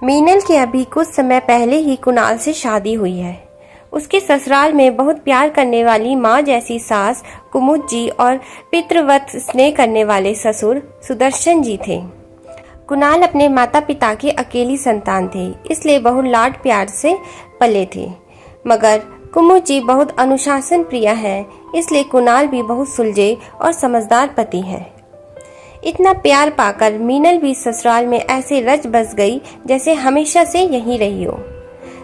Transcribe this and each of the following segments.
मीनल की अभी कुछ समय पहले ही कुणाल से शादी हुई है। उसके ससुराल में बहुत प्यार करने वाली माँ जैसी सास कुमुद जी और पितृवत स्नेह करने वाले ससुर सुदर्शन जी थे। कुणाल अपने माता पिता की अकेली संतान थे, इसलिए बहुत लाड प्यार से पले थे। मगर कुमुद जी बहुत अनुशासन प्रिय है, इसलिए कुणाल भी बहुत सुलझे और समझदार पति है। इतना प्यार पाकर मीनल भी ससुराल में ऐसे रच बस गई जैसे हमेशा से यहीं रही हो।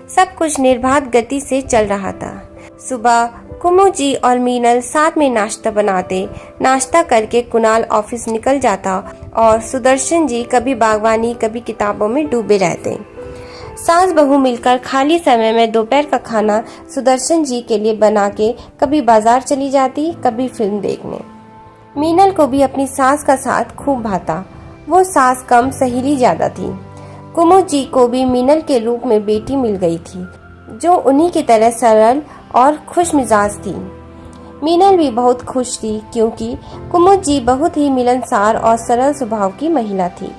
सब कुछ निर्बाध गति से चल रहा था। सुबह कुमुद जी और मीनल साथ में नाश्ता बनाते। नाश्ता करके कुणाल ऑफिस निकल जाता और सुदर्शन जी कभी बागवानी कभी किताबों में डूबे रहते। सास बहू मिलकर खाली समय में दोपहर का खाना सुदर्शन जी के लिए बना के कभी बाजार चली जाती, कभी फिल्म देखने। मीनल को भी अपनी सास का साथ खूब भाता। वो सास कम, सहेली ज्यादा थी। कुमुद जी को भी मीनल के रूप में बेटी मिल गई थी, जो उन्हीं की तरह सरल और खुश मिजाज थी। मीनल भी बहुत खुश थी, क्योंकि कुमुद जी बहुत ही मिलनसार और सरल स्वभाव की महिला थी।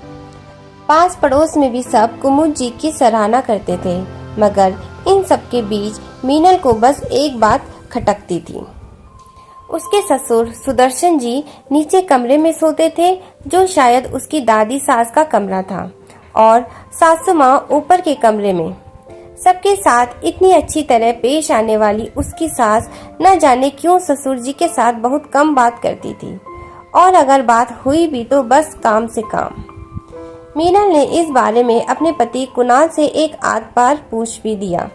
पास पड़ोस में भी सब कुमुद जी की सराहना करते थे, मगर इन सब के बीच मीनल को बस एक बात खटकती थी। उसके ससुर सुदर्शन जी नीचे कमरे में सोते थे, जो शायद उसकी दादी सास का कमरा था, और सासू माँ ऊपर के कमरे में। सबके साथ इतनी अच्छी तरह पेश आने वाली उसकी सास न जाने क्यों ससुर जी के साथ बहुत कम बात करती थी, और अगर बात हुई भी तो बस काम से काम। मीनल ने इस बारे में अपने पति कुणाल से एक आध बार पूछ भी दिया।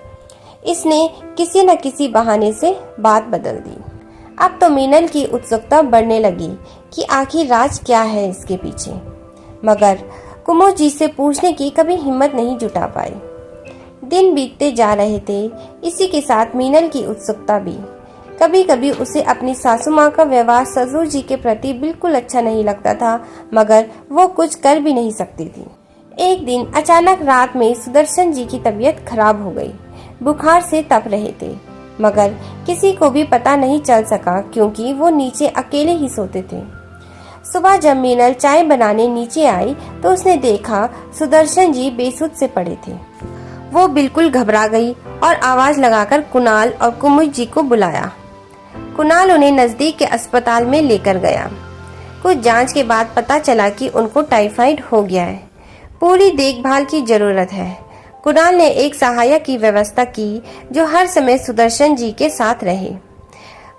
इसने किसी न किसी बहाने से बात बदल दी। अब तो मीनल की उत्सुकता बढ़ने लगी कि आखिर राज क्या है इसके पीछे, मगर कुमुद जी से पूछने की कभी हिम्मत नहीं जुटा पाई। दिन बीतते जा रहे थे, इसी के साथ मीनल की उत्सुकता भी। कभी कभी उसे अपनी सासू माँ का व्यवहार ससुर जी के प्रति बिल्कुल अच्छा नहीं लगता था, मगर वो कुछ कर भी नहीं सकती थी। एक दिन अचानक रात में सुदर्शन जी की तबीयत खराब हो गई। बुखार से तप रहे थे, मगर किसी को भी पता नहीं चल सका, क्योंकि वो नीचे अकेले ही सोते थे। सुबह जब मीनल चाय बनाने नीचे आई तो उसने देखा सुदर्शन जी बेसुध से पड़े थे। वो बिल्कुल घबरा गई और आवाज लगाकर कुणाल और कुमुद जी को बुलाया। कुणाल उन्हें नजदीक के अस्पताल में लेकर गया। कुछ जांच के बाद पता चला कि उनको टाइफाइड हो गया है। पूरी देखभाल की जरूरत है। कुणाल ने एक सहायक की व्यवस्था की, जो हर समय सुदर्शन जी के साथ रहे।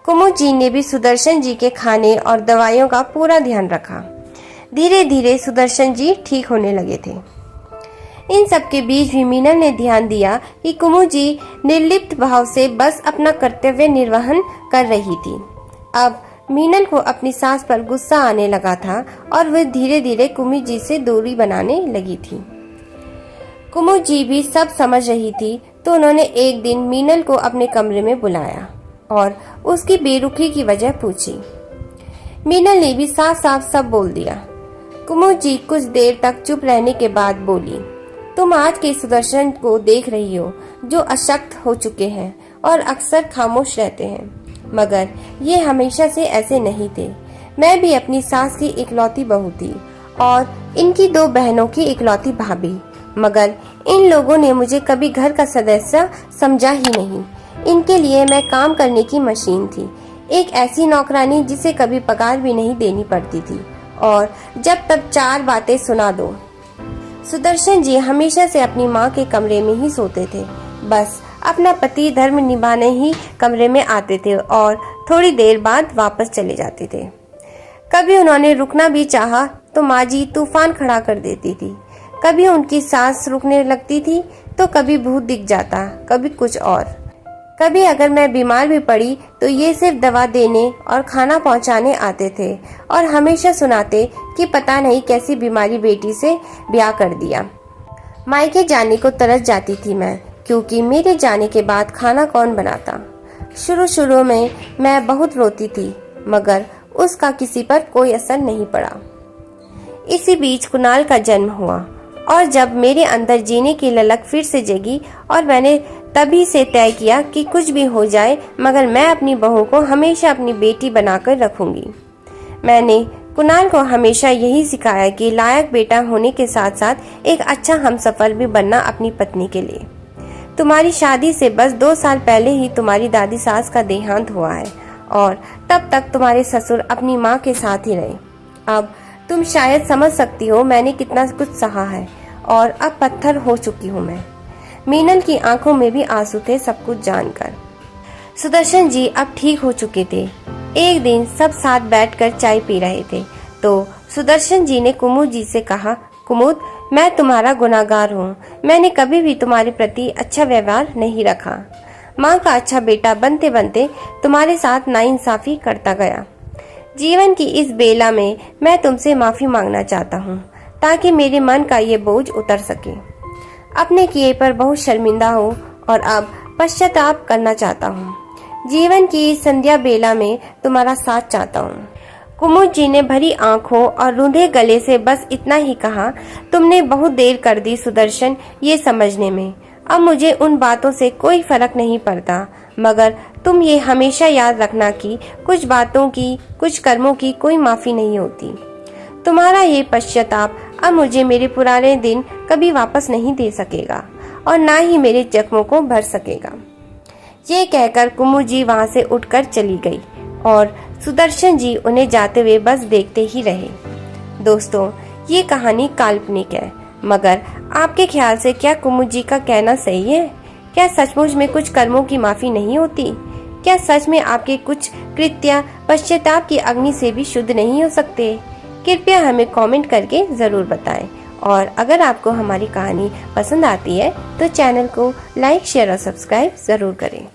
कुमुद जी ने भी सुदर्शन जी के खाने और दवाइयों का पूरा ध्यान रखा। धीरे धीरे सुदर्शन जी ठीक होने लगे थे। इन सब के बीच भी मीनल ने ध्यान दिया कि कुमुद जी निर्लिप्त भाव से बस अपना कर्तव्य निर्वहन कर रही थी। अब मीनल को अपनी सास पर गुस्सा आने लगा था और वह धीरे धीरे कुमुद जी से दूरी बनाने लगी थी। कुमुद जी भी सब समझ रही थी, तो उन्होंने एक दिन मीनल को अपने कमरे में बुलाया और उसकी बेरुखी की वजह पूछी। मीनल ने भी साफ साफ सब बोल दिया। कुमुद जी कुछ देर तक चुप रहने के बाद बोली, तुम आज के सुदर्शन को देख रही हो, जो अशक्त हो चुके हैं और अक्सर खामोश रहते हैं, मगर ये हमेशा से ऐसे नहीं थे। मैं भी अपनी सास की इकलौती बहू थी और इनकी दो बहनों की इकलौती भाभी, मगर इन लोगों ने मुझे कभी घर का सदस्य समझा ही नहीं। इनके लिए मैं काम करने की मशीन थी, एक ऐसी नौकरानी जिसे कभी पगार भी नहीं देनी पड़ती थी, और जब तक चार बातें सुना दो। सुदर्शन जी हमेशा से अपनी माँ के कमरे में ही सोते थे। बस अपना पति धर्म निभाने ही कमरे में आते थे और थोड़ी देर बाद वापस चले जाते थे। कभी उन्होंने रुकना भी चाहा तो माँ जी तूफान खड़ा कर देती थी। कभी उनकी सांस रुकने लगती थी तो कभी भूत दिख जाता, कभी कुछ और। कभी अगर मैं बीमार भी पड़ी तो ये सिर्फ दवा देने और खाना पहुंचाने आते थे और हमेशा सुनाते कि पता नहीं कैसी बीमारी बेटी से ब्याह कर दिया। मायके जाने को तरस जाती थी मैं, क्योंकि मेरे जाने के बाद खाना कौन बनाता। शुरू शुरू में मैं बहुत रोती थी, मगर उसका किसी पर कोई असर नहीं पड़ा। इसी बीच कुणाल का जन्म हुआ, और जब मेरे अंदर जीने की ललक फिर से जगी और मैंने तभी से तय किया कि कुछ भी हो जाए, मगर मैं अपनी बहू को हमेशा अपनी बेटी बनाकर रखूंगी। मैंने कुणाल को हमेशा यही सिखाया कि लायक बेटा होने के साथ साथ एक अच्छा हमसफर भी बनना अपनी पत्नी के लिए। तुम्हारी शादी से बस 2 साल पहले ही तुम्हारी दादी सास का देहांत हुआ है और तब तक तुम्हारे ससुर अपनी माँ के साथ ही रहे। अब तुम शायद समझ सकती हो मैंने कितना कुछ सहा है और अब पत्थर हो चुकी हूँ मैं। मीनल की आंखों में भी आंसू थे सब कुछ जानकर। सुदर्शन जी अब ठीक हो चुके थे। एक दिन सब साथ बैठकर चाय पी रहे थे तो सुदर्शन जी ने कुमुद जी से कहा, कुमुद, मैं तुम्हारा गुनाहगार हूँ। मैंने कभी भी तुम्हारे प्रति अच्छा व्यवहार नहीं रखा। माँ का अच्छा बेटा बनते बनते तुम्हारे साथ नाइंसाफी करता गया। जीवन की इस बेला में मैं तुमसे माफी मांगना चाहता हूँ ताकि मेरे मन का ये बोझ उतर सके। अपने किए पर बहुत शर्मिंदा हूँ और अब पश्चाताप करना चाहता हूँ। जीवन की इस संध्या बेला में तुम्हारा साथ चाहता हूँ। कुमुद जी ने भरी आंखों और रूंधे गले से बस इतना ही कहा, तुमने बहुत देर कर दी सुदर्शन ये समझने में। अब मुझे उन बातों से कोई फर्क नहीं पड़ता, मगर तुम ये हमेशा याद रखना कि कुछ बातों की, कुछ कर्मों की कोई माफी नहीं होती। तुम्हारा ये पश्चाताप अब मुझे मेरे पुराने दिन कभी वापस नहीं दे सकेगा और ना ही मेरे जख्मों को भर सकेगा। ये कहकर कुमुद जी वहां से उठकर चली गई और सुदर्शन जी उन्हें जाते हुए बस देखते ही रहे। दोस्तों, ये कहानी काल्पनिक है, मगर आपके ख्याल से क्या कुमुद जी का कहना सही है? क्या सचमुच में कुछ कर्मों की माफी नहीं होती? क्या सच में आपके कुछ कृत्य पश्चाताप की अग्नि से भी शुद्ध नहीं हो सकते? कृपया हमें कमेंट करके जरूर बताएं और अगर आपको हमारी कहानी पसंद आती है तो चैनल को लाइक, शेयर और सब्सक्राइब जरूर करें।